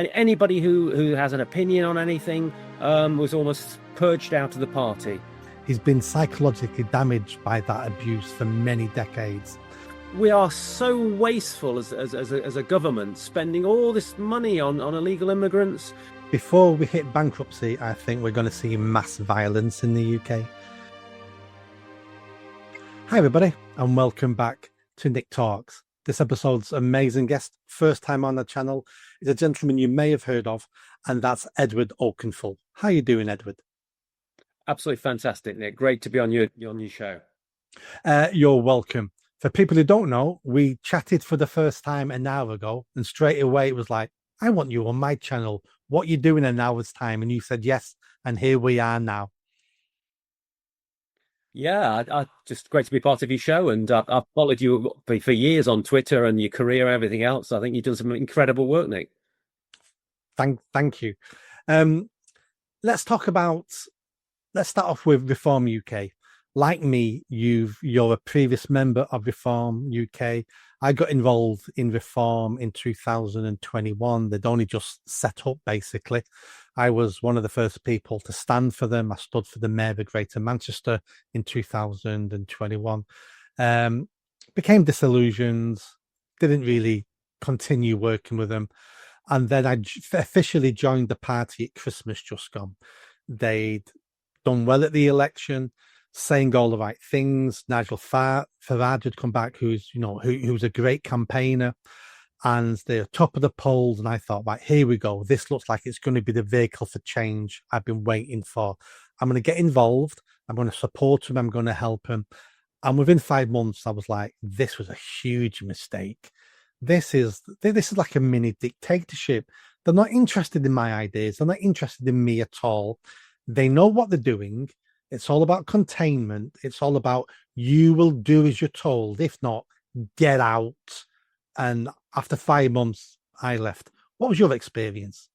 anybody who has an opinion on anything was almost purged out of the party. He's been psychologically damaged by that abuse for many decades. We are so wasteful as a government, spending all this money on illegal immigrants. Before we hit bankruptcy, I think we're going to see mass violence in the UK. Hi everybody, and welcome back to Nick Talks. This episode's amazing guest, first time on the channel, is a gentleman you may have heard of, and that's Edward Oakenfull. How you doing, Edward? Absolutely fantastic, Nick. Great to be on your show. You're welcome. For people who don't know, we chatted for the first time an hour ago, and straight away it was like, I want you on my channel. What you doing in an hour's time? And you said yes, and here we are now. Yeah, I just great to be part of your show, and I've followed you for years on Twitter and your career and everything else. I think you've done some incredible work, Nick. Thank you. Let's start off with Reform UK. Like me, you're a previous member of Reform UK. I got involved in Reform in 2021. They'd only just set up, basically. I was one of the first people to stand for them. I stood for the Mayor of Greater Manchester in 2021. Became disillusioned, didn't really continue working with them. And then I officially joined the party at Christmas just gone. They'd done well at the election, saying all the right things. Nigel Farage had come back, who's a great campaigner, and they're top of the polls. And I thought, right, here we go. This looks like it's going to be the vehicle for change I've been waiting for. I'm going to get involved. I'm going to support him. I'm going to help him. And within 5 months, I was like, this was a huge mistake. This is like a mini dictatorship. They're not interested in my ideas. They're not interested in me at all. They know what they're doing. It's all about containment. It's all about you will do as you're told. If not, get out. And after 5 months, I left. What was your experience?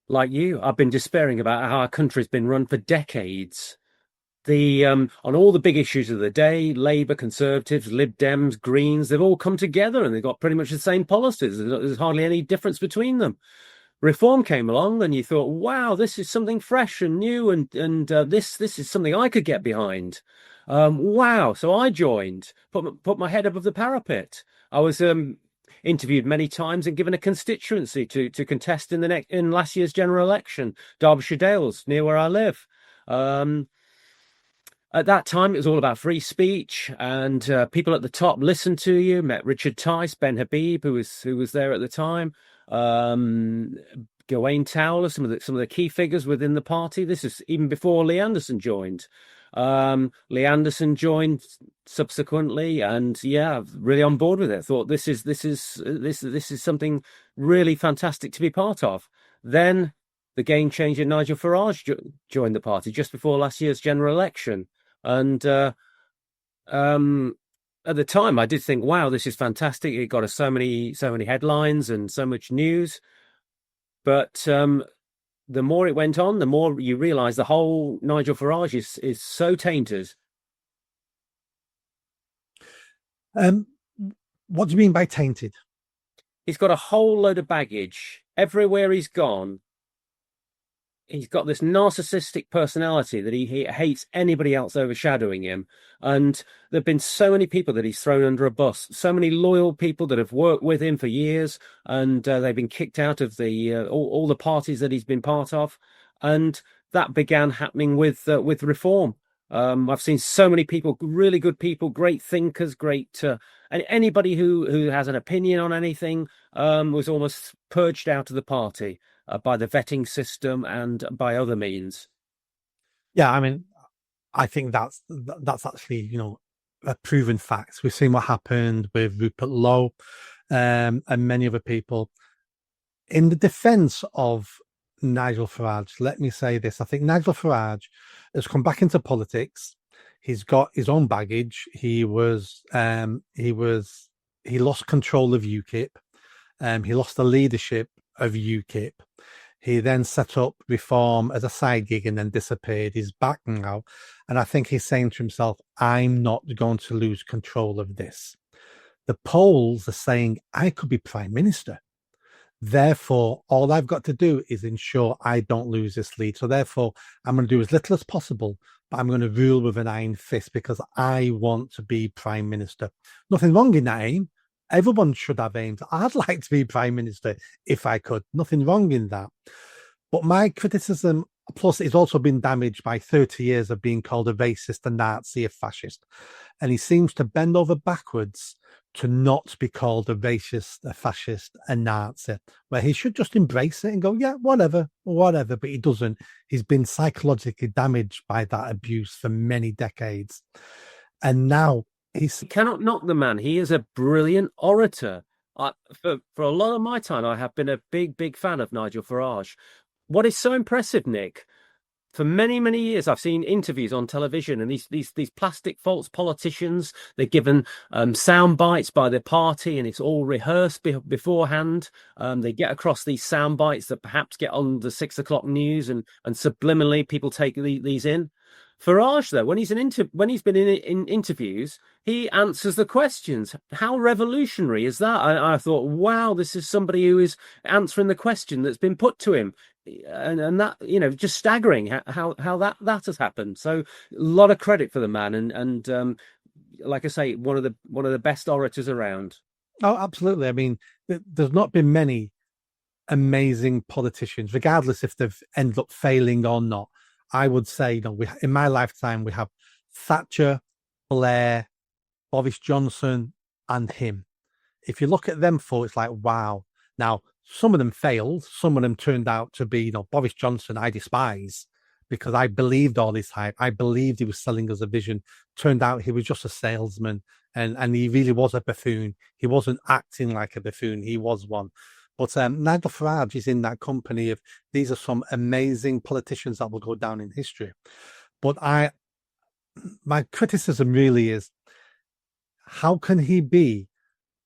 Like you, I've been despairing about how our country's been run for decades. On all the big issues of the day, Labour, Conservatives, Lib Dems, Greens, they've all come together and they've got pretty much the same policies. There's hardly any difference between them. Reform came along and you thought, wow, this is something fresh and new, and this is something I could get behind. Wow. So I joined, put my head above the parapet. I was interviewed many times and given a constituency to contest in last year's general election, Derbyshire Dales, near where I live. At that time, it was all about free speech, and people at the top listened to you. Met Richard Tice, Ben Habib, who was there at the time, Gawain Towler, some of the key figures within the party. This is even before Lee Anderson joined. Lee Anderson joined subsequently, and yeah, really on board with it. Thought this is something really fantastic to be part of. Then the game changer Nigel Farage joined the party just before last year's general election. And at the time, I did think, wow, this is fantastic. It got us so many headlines and so much news. But the more it went on, the more you realise the whole Nigel Farage is so tainted. What do you mean by tainted? He's got a whole load of baggage. Everywhere he's gone, he's got this narcissistic personality that he hates anybody else overshadowing him. And there have been so many people that he's thrown under a bus, so many loyal people that have worked with him for years, and they've been kicked out of all the parties that he's been part of. And that began happening with Reform. I've seen so many people, really good people, great thinkers, and anybody who has an opinion on anything was almost purged out of the party. By the vetting system and by other means. Yeah, I mean, I think that's actually, a proven fact. We've seen what happened with Rupert Lowe and many other people. In the defense of Nigel Farage, let me say this. I think Nigel Farage has come back into politics. He's got his own baggage. He lost control of UKIP. He lost the leadership of UKIP. He then set up Reform as a side gig and then disappeared. He's back now. And I think he's saying to himself, I'm not going to lose control of this. The polls are saying I could be Prime Minister. Therefore, all I've got to do is ensure I don't lose this lead. So therefore, I'm going to do as little as possible, but I'm going to rule with an iron fist because I want to be prime minister. Nothing wrong in that aim. Everyone should have aims. I'd like to be prime minister if I could. Nothing wrong in that. But my criticism, plus, it's also been damaged by 30 years of being called a racist, a Nazi, a fascist. And he seems to bend over backwards to not be called a racist, a fascist, a Nazi, where he should just embrace it and go, yeah, whatever, whatever. But he doesn't. He's been psychologically damaged by that abuse for many decades. And now he's. You cannot knock the man. He is a brilliant orator. For a lot of my time, I have been a big fan of Nigel Farage. What is so impressive, Nick, for many years, I've seen interviews on television, and these plastic false politicians, they're given sound bites by their party, and it's all rehearsed beforehand. They get across these sound bites that perhaps get on the 6 o'clock news, and subliminally people take these in. Farage, though, when he's been in interviews, he answers the questions. How revolutionary is that? I thought, wow, this is somebody who is answering the question that's been put to him, and that, just staggering how that has happened. So a lot of credit for the man, and like I say, one of the best orators around. Oh, absolutely. I mean, there's not been many amazing politicians, regardless if they've ended up failing or not. I would say, in my lifetime, we have Thatcher, Blair, Boris Johnson, and him. If you look at them four, it's like, wow. Now, some of them failed. Some of them turned out to be, Boris Johnson, I despise because I believed all this hype. I believed he was selling us a vision. Turned out he was just a salesman, and he really was a buffoon. He wasn't acting like a buffoon. He was one. But Nigel Farage is in that company of these are some amazing politicians that will go down in history. But my criticism really is, how can he be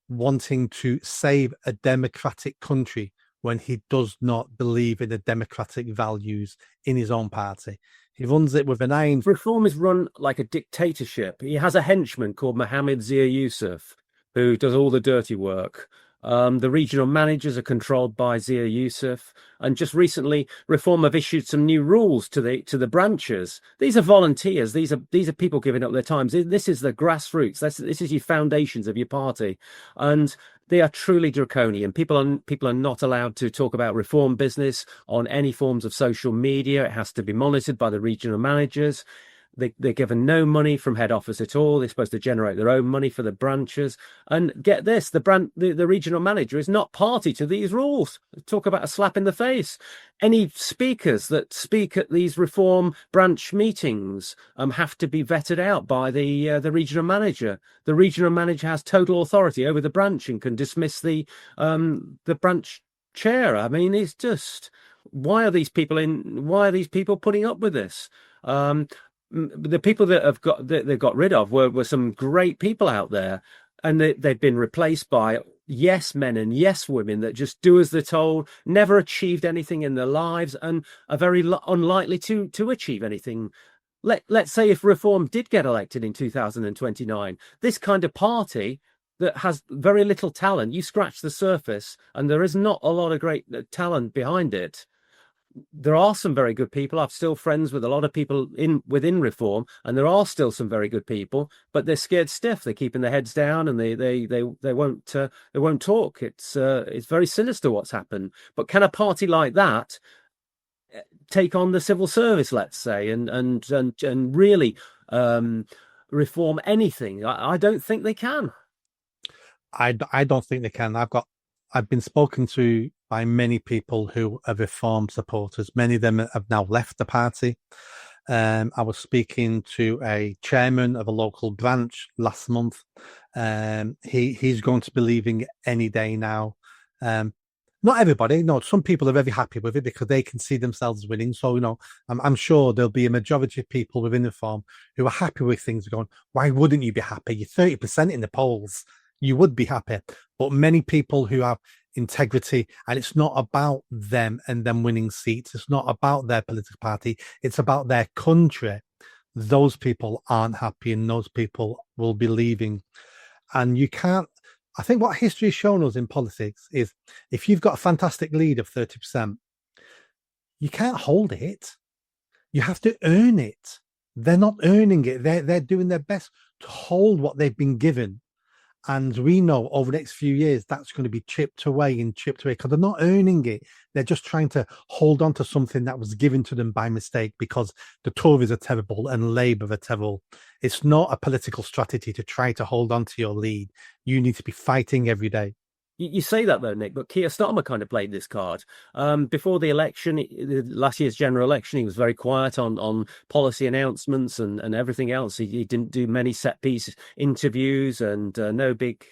wanting to save a democratic country when he does not believe in the democratic values in his own party? He runs it with an iron. Reform is run like a dictatorship. He has a henchman called Mohammed Zia Yusuf, who does all the dirty work. The regional managers are controlled by Zia Yusuf, and just recently, Reform have issued some new rules to the branches. These are volunteers. These are people giving up their time. This is the grassroots. This is your foundations of your party, and they are truly draconian. People are not allowed to talk about Reform business on any forms of social media. It has to be monitored by the regional managers. They're given no money from head office at all. They're supposed to generate their own money for the branches. And get this, the regional manager is not party to these rules. Talk about a slap in the face. Any speakers that speak at these Reform branch meetings have to be vetted out by the regional manager. The regional manager has total authority over the branch and can dismiss the branch chair. I mean, it's just, why are these people putting up with this? The people that they've got rid of were some great people out there, and they've been replaced by yes men and yes women that just do as they're told, never achieved anything in their lives, and are very unlikely to achieve anything. Let's say if Reform did get elected in 2029, this kind of party that has very little talent, you scratch the surface and there is not a lot of great talent behind it. There are some very good people. I'm still friends with a lot of people within Reform, and there are still some very good people, but they're scared stiff. They're keeping their heads down, and they won't talk. It's very sinister what's happened. But can a party like that take on the civil service, let's say, and really reform anything? I don't think they can. I don't think they can. I've been spoken to by many people who are Reform supporters. Many of them have now left the party. I was speaking to a chairman of a local branch last month. He's going to be leaving any day now. Not everybody. No, some people are very happy with it because they can see themselves winning. So, I'm sure there'll be a majority of people within Reform who are happy with things. Going, why wouldn't you be happy? You're 30% in the polls. You would be happy. But many people who have integrity, and it's not about them and them winning seats. It's not about their political party. It's about their country. Those people aren't happy, and those people will be leaving. And you can't. I think what history has shown us in politics is if you've got a fantastic lead of 30%, you can't hold it. You have to earn it. They're not earning it. They're doing their best to hold what they've been given. And we know over the next few years that's going to be chipped away and chipped away because they're not earning it. They're just trying to hold on to something that was given to them by mistake because the Tories are terrible and Labour are terrible. It's not a political strategy to try to hold on to your lead. You need to be fighting every day. You say that though, Nick, but Keir Starmer kind of played this card. Before the election, last year's general election, he was very quiet on policy announcements and everything else. He didn't do many set piece interviews and no big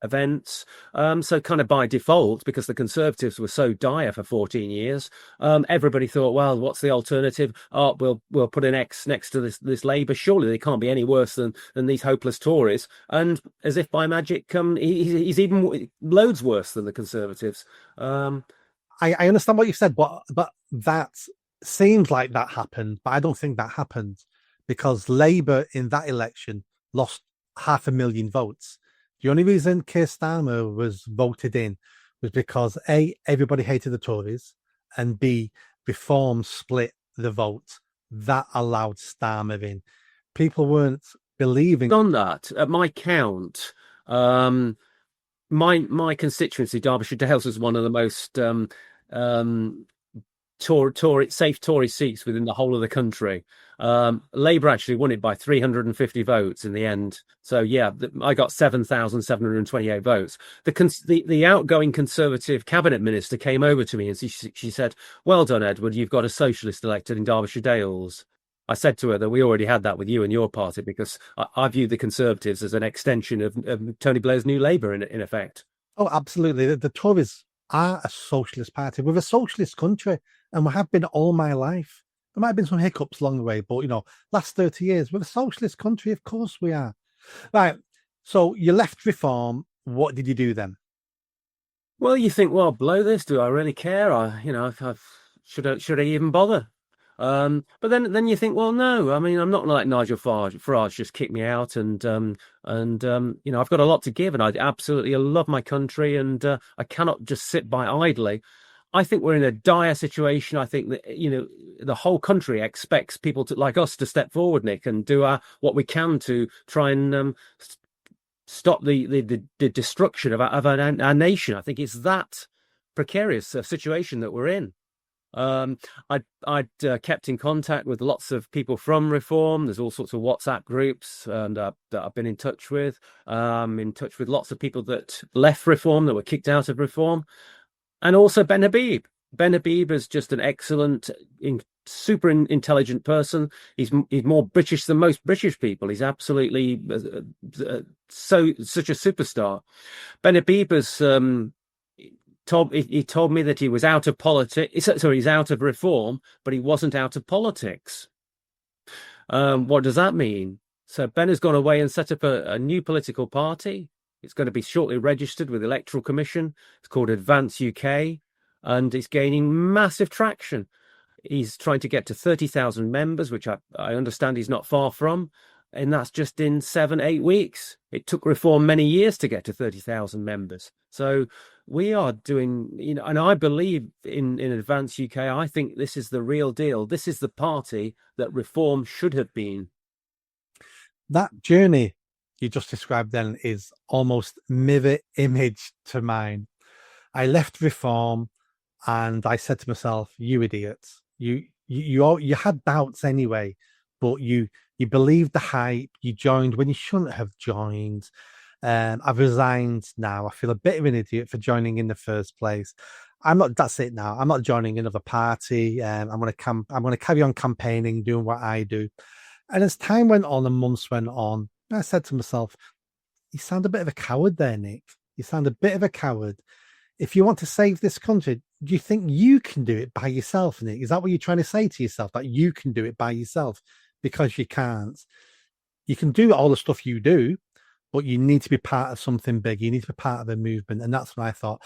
events. So kind of by default, because the Conservatives were so dire for 14 years, everybody thought, well, what's the alternative? Oh, we'll put an X next to this Labour. Surely they can't be any worse than these hopeless Tories. And as if by magic, he's even loads worse than the Conservatives. I understand what you said, but that seems like that happened, but I don't think that happened because Labour in that election lost 500,000 votes. The only reason Keir Starmer was voted in was because A, everybody hated the Tories, and B, Reform split the vote. That allowed Starmer in. People weren't believing. On that, at my count, my constituency, Derbyshire Dales, was one of the most safe Tory seats within the whole of the country. Labour actually won it by 350 votes in the end. So yeah, I got 7,728 votes. The outgoing Conservative cabinet minister came over to me and she said, "Well done, Edward. You've got a socialist elected in Derbyshire Dales." I said to her that we already had that with you and your party because I view the Conservatives as an extension of Tony Blair's New Labour in effect. Oh, absolutely. The Tories are a socialist party. We're a socialist country, and we have been all my life. There might have been some hiccups along the way, but last 30 years, we're a socialist country. Of course we are. Right. So you left Reform. What did you do then? Well, you think, well, blow this. Do I really care? Should I even bother? But then you think, well, no. I mean, I'm not going to let Nigel Farage just kick me out, and I've got a lot to give, and I absolutely love my country, and I cannot just sit by idly. I think we're in a dire situation. I think that the whole country expects people like us to step forward, Nick, and do what we can to try and stop the destruction of our nation. I think it's that precarious situation that we're in. I'd kept in contact with lots of people from Reform. There's all sorts of WhatsApp groups and that I've been in touch with. In touch with lots of people that left Reform, that were kicked out of Reform, and also Ben Habib. Ben Habib is just an excellent, super intelligent person. He's more British than most British people. He's absolutely such a superstar. Ben Habib has he told me that he was out of politics. Sorry, he's out of Reform, but he wasn't out of politics. What does that mean? So Ben has gone away and set up a new political party. It's going to be shortly registered with the Electoral Commission. It's called Advance UK, and it's gaining massive traction. He's trying to get to 30,000 members, which I understand he's not far from. And that's just in 7-8 weeks. It took Reform many years to get to 30,000 members. So we are doing, and I believe in Advance UK. I think this is the real deal. This is the party that Reform should have been. That journey you just described then is almost mirror image to mine. I left Reform and I said to myself, "You idiots! You had doubts anyway, but you believed the hype. You joined when you shouldn't have joined. I've resigned now. I feel a bit of an idiot for joining in the first place. I'm not. That's it now. I'm not joining another party. I'm going to carry on campaigning, doing what I do." And as time went on and months went on, I said to myself, "You sound a bit of a coward there, Nick. You sound a bit of a coward. If you want to save this country, do you think you can do it by yourself, Nick? Is that what you're trying to say to yourself? That you can do it by yourself?" Because you can't. You can do all the stuff you do, but you need to be part of something big. You need to be part of a movement. And that's when I thought,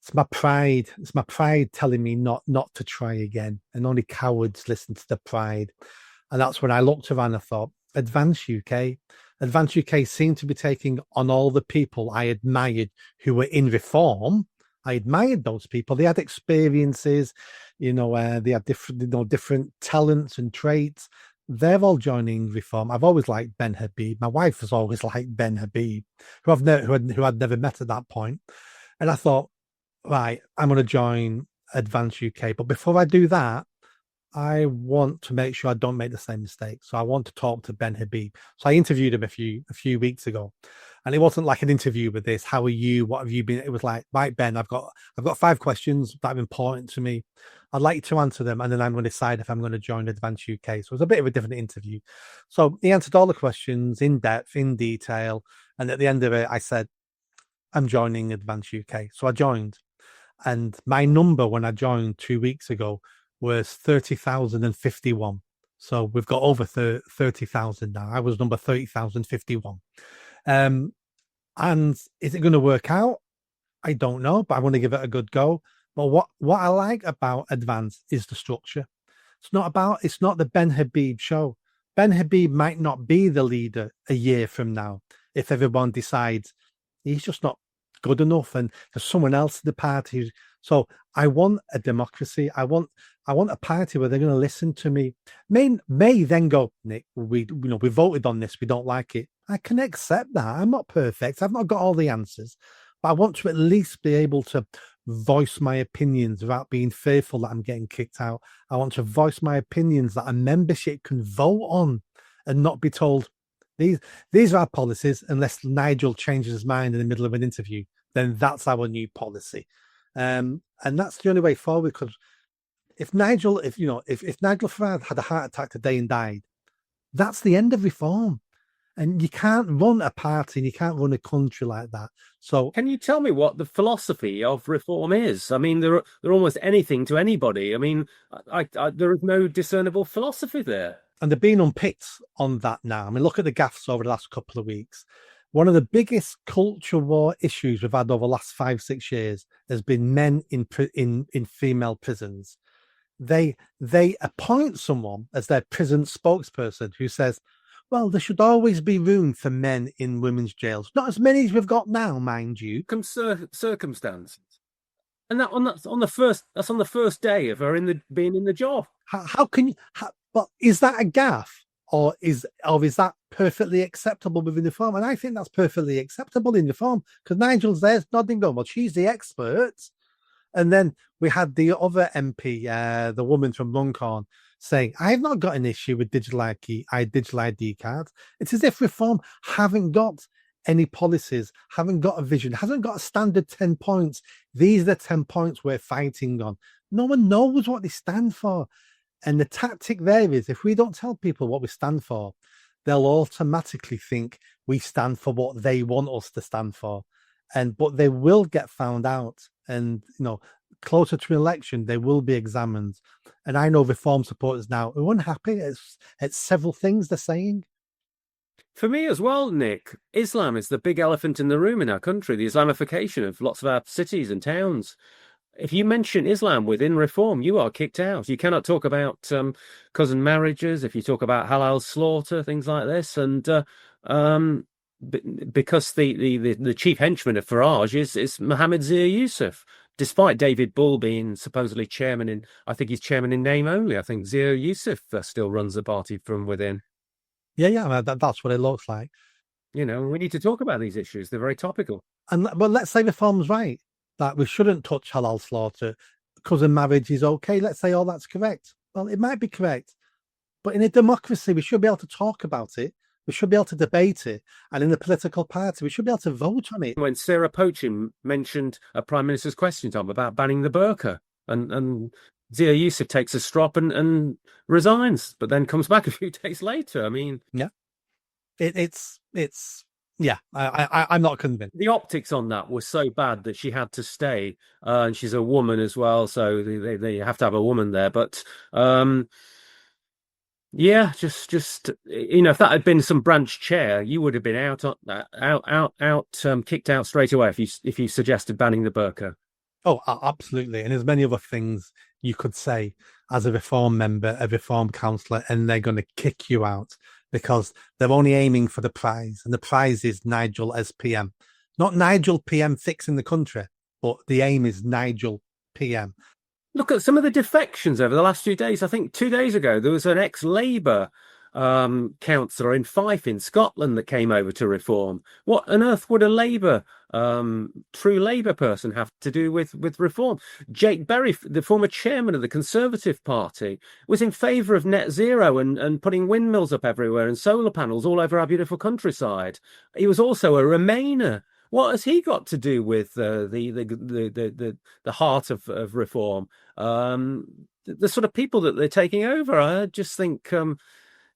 it's my pride. It's my pride telling me not to try again. And only cowards listen to the pride. And that's when I looked around and thought, Advance UK, Advance UK seemed to be taking on all the people I admired who were in reform. I admired those people. They had experiences, they had different talents and traits. They're all joining reform. I've always liked Ben Habib. My wife has always liked Ben Habib, who I'd never met at that point. And I thought, right, I'm going to join Advance UK. But before I do that, I want to make sure I don't make the same mistake. So I want to talk to Ben Habib. So I interviewed him a few weeks ago, and it wasn't like an interview with this. How are you? What have you been? It was like, right, Ben, I've got 5 questions that are important to me. I'd like you to answer them, and then I'm going to decide if I'm going to join Advance UK. So it was a bit of a different interview. So he answered all the questions in depth, in detail, and at the end of it, I said, I'm joining Advance UK. So I joined, and my number when I joined 2 weeks ago was 30,051. So we've got over 30,000 now. I was number 30,051. And is it going to work out? I don't know, but I want to give it a good go. But what I like about Advance is the structure. It's not the Ben Habib show. Ben Habib might not be the leader a year from now if everyone decides he's just not good enough and there's someone else in the party. So I want a democracy. I want a party where they're going to listen to me. May then go, Nick, we voted on this. We don't like it. I can accept that. I'm not perfect. I've not got all the answers, but I want to at least be able to voice my opinions without being fearful that I'm getting kicked out. I want to voice my opinions that a membership can vote on and not be told these are our policies. Unless Nigel changes his mind in the middle of an interview, then that's our new policy. And that's the only way forward, because if Nigel Farage had a heart attack today and died, that's the end of reform. And you can't run a party and you can't run a country like that. So can you tell me what the philosophy of reform is? I mean, they're almost anything to anybody. I mean, there is no discernible philosophy there. And they're being unpicked on that now. I mean, look at the gaffes over the last couple of weeks. One of the biggest culture war issues we've had over the last 5-6 years has been men in female prisons. They appoint someone as their prison spokesperson who says, well, there should always be room for men in women's jails. Not as many as we've got now, mind you. Circumstances. And that's on the first day of her being in the job. How can you? But is that a gaffe, or is that perfectly acceptable within the form? And I think that's perfectly acceptable in the form, because Nigel's there nodding, going, well, she's the expert. And then we had the other MP, the woman from Runcorn, saying, I've not got an issue with digital ID cards. It's as if reform haven't got any policies, haven't got a vision, hasn't got a standard 10 points. These are the 10 points we're fighting on. No one knows what they stand for. And the tactic there is, if we don't tell people what we stand for, they'll automatically think we stand for what they want us to stand for. But they will get found out. And, closer to election, they will be examined. And I know reform supporters now are unhappy at several things they're saying. For me as well, Nick, Islam is the big elephant in the room in our country, the Islamification of lots of our cities and towns. If you mention Islam within reform, you are kicked out. You cannot talk about cousin marriages. If you talk about halal slaughter, things like this, and because the chief henchman of Farage is Mohammed Zia Yusuf, despite David Bull being supposedly chairman I think he's chairman in name only. I think Zia Yusuf still runs the party from within. Yeah, that's what it looks like. We need to talk about these issues. They're very topical. But let's say reform's right, that we shouldn't touch halal slaughter. Cousin marriage is okay. Let's say all that's correct. Well, it might be correct, but in a democracy, we should be able to talk about it. We should be able to debate it. And in the political party, we should be able to vote on it. When Sarah Poachin mentioned a Prime Minister's question time about banning the burqa, and Zia Yusuf takes a strop and resigns, but then comes back a few days later. I mean... Yeah. It's I'm not convinced. The optics on that was so bad that she had to stay, and she's a woman as well, so they have to have a woman there. But yeah, just if that had been some branch chair, you would have been kicked out straight away if you suggested banning the burqa. Oh, absolutely. And there's many other things you could say as a reform member, a reform councillor, and they're going to kick you out because they're only aiming for the prize, and the prize is Nigel as PM. Not Nigel PM fixing the country, but the aim is Nigel PM. Look at some of the defections over the last few days. I think 2 days ago there was an ex-Labour councillor in Fife in Scotland that came over to reform. What on earth would a Labour, true Labour person have to do with reform? Jake Berry, the former chairman of the Conservative Party, was in favour of net zero and putting windmills up everywhere and solar panels all over our beautiful countryside. He was also a Remainer. What has he got to do with the heart of reform? The sort of people that they're taking over, I just think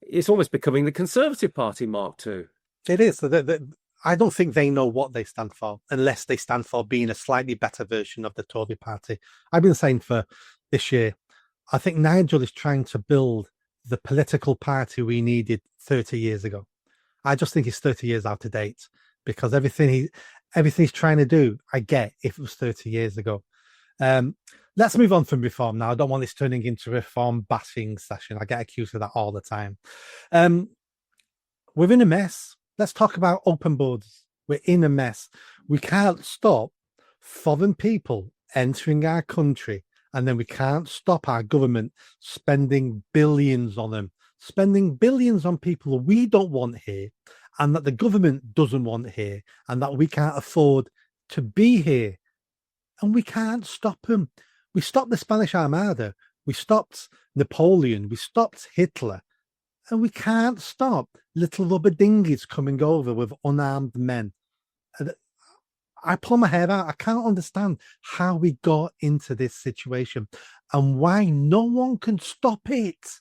it's almost becoming the Conservative Party Mark II. It is. I don't think they know what they stand for unless they stand for being a slightly better version of the Tory party. I've been saying for this year, I think Nigel is trying to build the political party we needed 30 years ago. I just think he's 30 years out of date because everything he's trying to do, I get if it was 30 years ago. Let's move on from reform now. I don't want this turning into a reform bashing session. I get accused of that all the time. We're in a mess. Let's talk about open borders. We're in a mess. We can't stop foreign people entering our country, and then we can't stop our government spending billions on them, spending billions on people we don't want here, and that the government doesn't want here, and that we can't afford to be here. And we can't stop them. We stopped the Spanish Armada. We stopped Napoleon. We stopped Hitler. And we can't stop little rubber dinghies coming over with unarmed men. And I pull my hair out. I can't understand how we got into this situation and why no one can stop it.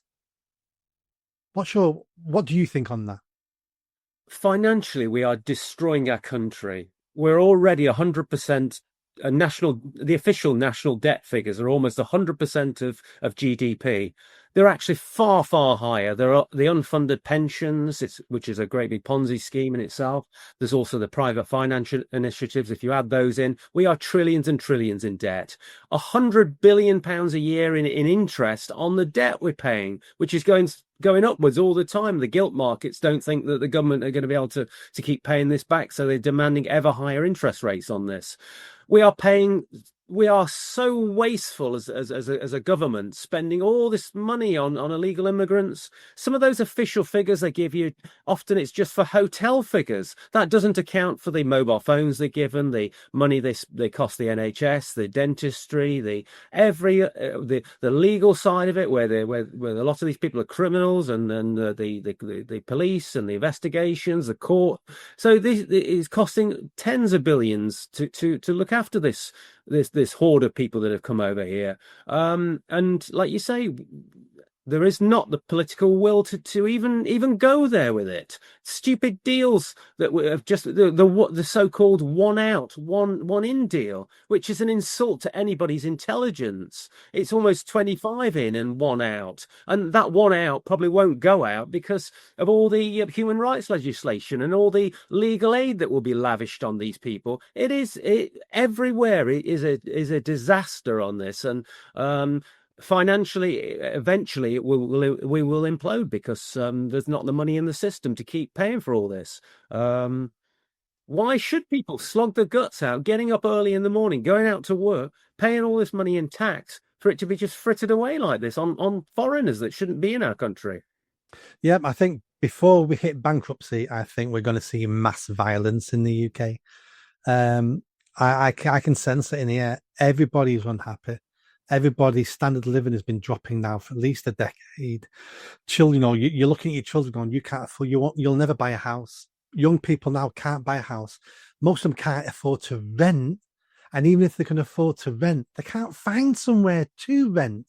What do you think on that? Financially, we are destroying our country. We're already 100% the official national debt figures are almost 100% of GDP. They're actually far, far higher. There are the unfunded pensions, which is a great big Ponzi scheme in itself. There's also the private financial initiatives. If you add those in, we are trillions and trillions in debt. £100 billion a year in interest on the debt we're paying, which is going upwards all the time. The gilt markets don't think that the government are going to be able to keep paying this back, so they're demanding ever higher interest rates on this. We are so wasteful as a government, spending all this money on illegal immigrants. Some of those official figures they give you, often it's just for hotel figures. That doesn't account for the mobile phones they're given, the money they cost the NHS, the dentistry, the legal side of it, where a lot of these people are criminals, and the police and the investigations, the court. So this is costing tens of billions to look after this horde of people that have come over here. And like you say, there is not the political will to even go there with it. Stupid deals that have just the so-called one out, one in deal, which is an insult to anybody's intelligence. It's almost 25 in and one out, and that one out probably won't go out because of all the human rights legislation and all the legal aid that will be lavished on these people. Everywhere is a disaster on this, and financially, eventually we will implode because there's not the money in the system to keep paying for all this. Why should people slog their guts out, getting up early in the morning, going out to work, paying all this money in tax for it to be just frittered away like this on foreigners that shouldn't be in our country? Yeah, I think before we hit bankruptcy, I think we're going to see mass violence in the UK. I can sense it in the air. Everybody's unhappy. Everybody's standard of living has been dropping now for at least a decade. Children, you're looking at your children going, you can't afford, you'll never buy a house. Young people now can't buy a house. Most of them can't afford to rent. And even if they can afford to rent, they can't find somewhere to rent.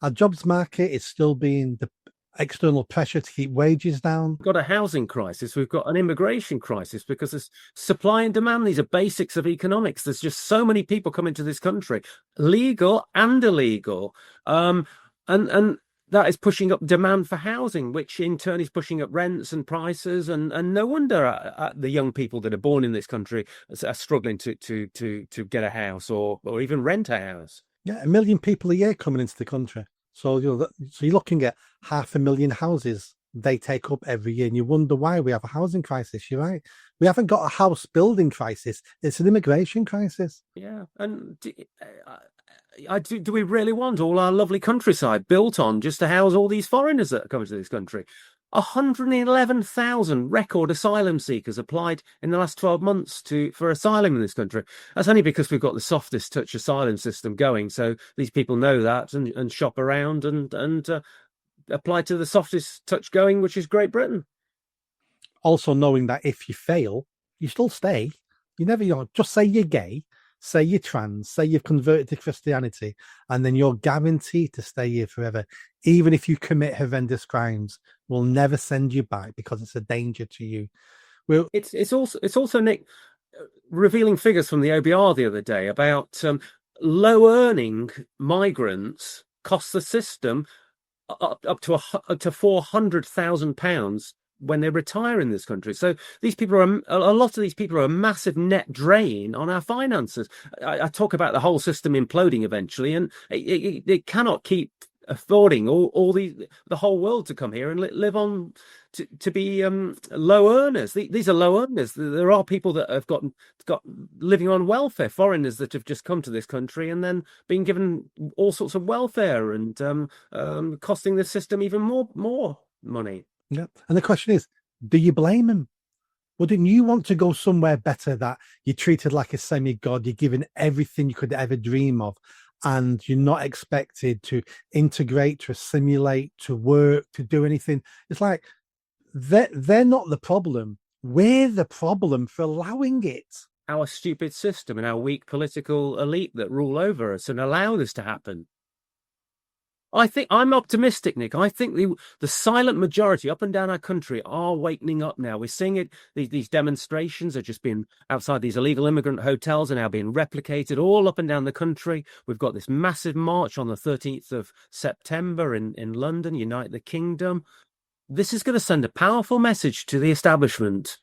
Our jobs market is still being the external pressure to keep wages down. We've got a housing crisis. We've got an immigration crisis because there's supply and demand. These are basics of economics. There's just so many people coming to this country, legal and illegal. And that is pushing up demand for housing, which in turn is pushing up rents and prices. And no wonder the young people that are born in this country are struggling to get a house or even rent a house. Yeah, 1 million people a year coming into the country. So you're looking at 500,000 houses they take up every year. And you wonder why we have a housing crisis. You're right. We haven't got a house building crisis. It's an immigration crisis. Yeah, and do we really want all our lovely countryside built on just to house all these foreigners that are coming to this country? 111,000 record asylum seekers applied in the last 12 months for asylum in this country. That's only because we've got the softest touch asylum system going. So these people know that and shop around and apply to the softest touch going, which is Great Britain. Also knowing that if you fail, you still stay. You never, just say you're gay, say you're trans, say you've converted to Christianity, and then you're guaranteed to stay here forever. Even if you commit horrendous crimes, we'll never send you back because it's a danger to you. It's also Nick, revealing figures from the OBR the other day about low earning migrants cost the system up to £400,000 when they retire in this country. So these people are a lot of these people are a massive net drain on our finances. I talk about the whole system imploding eventually, and it cannot keep affording all the whole world to come here and live on to be low earners. These are low earners. There are people that have got living on welfare, foreigners that have just come to this country and then been given all sorts of welfare and costing the system even more money. Yeah. And the question is, do you blame him? Wouldn't you want to go somewhere better, that you're treated like a semi-god, you're given everything you could ever dream of, and you're not expected to integrate, to assimilate, to work, to do anything? It's like they're not the problem. We're the problem for allowing it. Our stupid system and our weak political elite that rule over us and allow this to happen. I think I'm optimistic, Nick. I think the silent majority up and down our country are waking up now. We're seeing it. These demonstrations are just being outside these illegal immigrant hotels are now being replicated all up and down the country. We've got this massive march on the 13th of September in London, United Kingdom. This is going to send a powerful message to the establishment.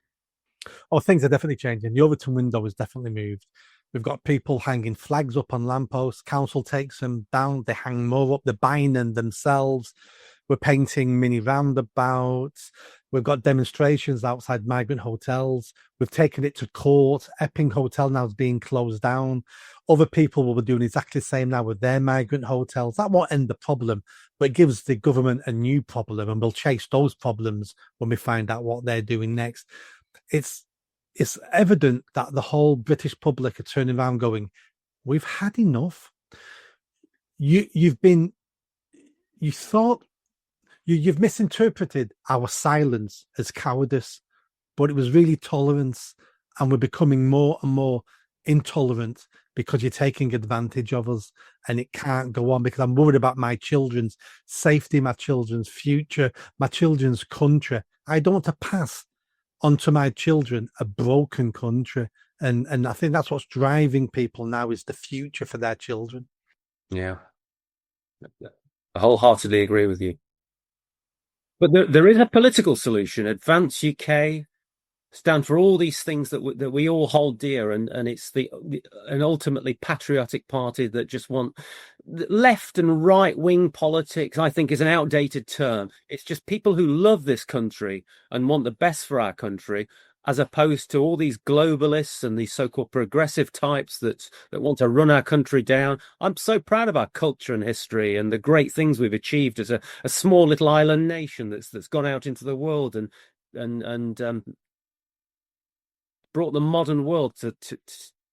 Oh, things are definitely changing. The Overton window has definitely moved. We've got people hanging flags up on lampposts. Council takes them down. They hang more up. They're buying them themselves. We're painting mini roundabouts. We've got demonstrations outside migrant hotels. We've taken it to court. Epping Hotel now is being closed down. Other people will be doing exactly the same now with their migrant hotels. That won't end the problem, but it gives the government a new problem, and we'll chase those problems when we find out what they're doing next. It's evident that the whole British public are turning around going, we've had enough. You've misinterpreted our silence as cowardice, but it was really tolerance, and we're becoming more and more intolerant because you're taking advantage of us, and it can't go on because I'm worried about my children's safety, my children's future, my children's country. I don't want to pass onto my children a broken country, and I think that's what's driving people now, is the future for their children. Yeah, I wholeheartedly agree with you. But there is a political solution. Advance UK stand for all these things that we all hold dear, and it's an ultimately patriotic party that just want left and right wing politics. I think is an outdated term. It's just people who love this country and want the best for our country, as opposed to all these globalists and these so-called progressive types that want to run our country down. I'm so proud of our culture and history and the great things we've achieved as a small little island nation that's gone out into the world and brought the modern world to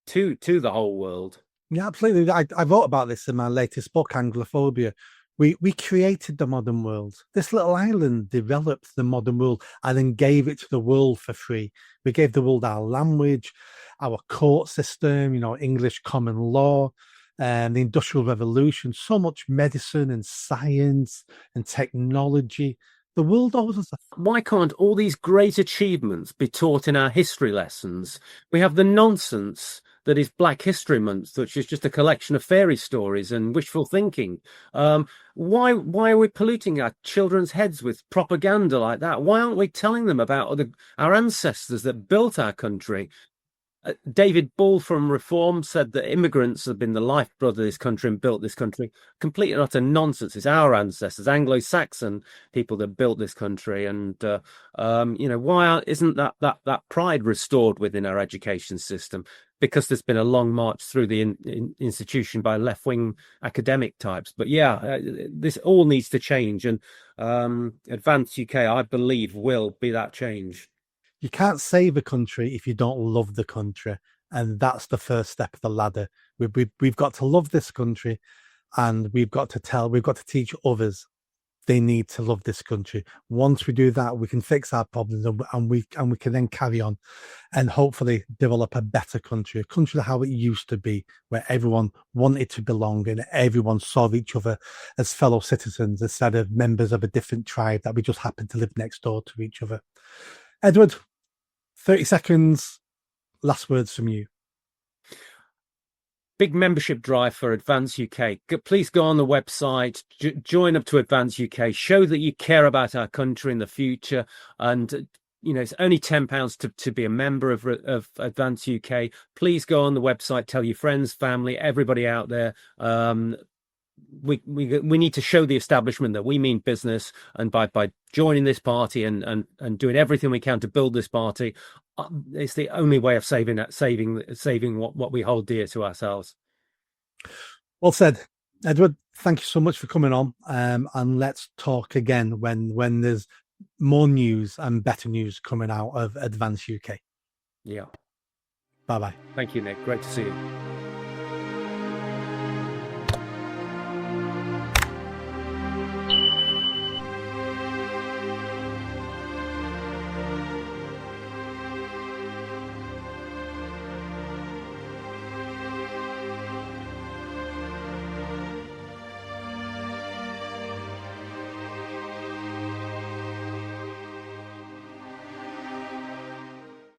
the whole world. Yeah, absolutely. I wrote about this in my latest book, Anglophobia. We created the modern world. This little island developed the modern world and then gave it to the world for free. We gave the world our language, our court system, English common law, and the Industrial Revolution, so much medicine and science and technology. The world owes us. Why can't all these great achievements be taught in our history lessons? We have the nonsense that is Black History Month, which is just a collection of fairy stories and wishful thinking. Why are we polluting our children's heads with propaganda like that? Why aren't we telling them about our ancestors that built our country? David Ball from Reform said that immigrants have been the lifeblood of this country and built this country. Complete and utter nonsense. It's our ancestors, Anglo-Saxon people that built this country. And why isn't that pride restored within our education system? Because there's been a long march through the institution by left-wing academic types. But yeah, this all needs to change, and Advance UK, I believe, will be that change. You can't save a country if you don't love the country, and that's the first step of the ladder. We've got to love this country, and we've got to teach others they need to love this country. Once we do that, we can fix our problems, and we can then carry on and hopefully develop a better country, a country how it used to be, where everyone wanted to belong and everyone saw each other as fellow citizens instead of members of a different tribe that we just happened to live next door to each other. Edward, 30 seconds, last words from you. Big membership drive for Advance UK. Please go on the website, join up to Advance UK, show that you care about our country in the future. And, it's only £10 to be a member of Advance UK. Please go on the website, tell your friends, family, everybody out there. We need to show the establishment that we mean business, and by joining this party and doing everything we can to build this party, it's the only way of saving what we hold dear to ourselves. Well said, Edward. Thank you so much for coming on, and let's talk again when there's more news and better news coming out of Advance UK. Yeah. Bye bye. Thank you, Nick. Great to see you.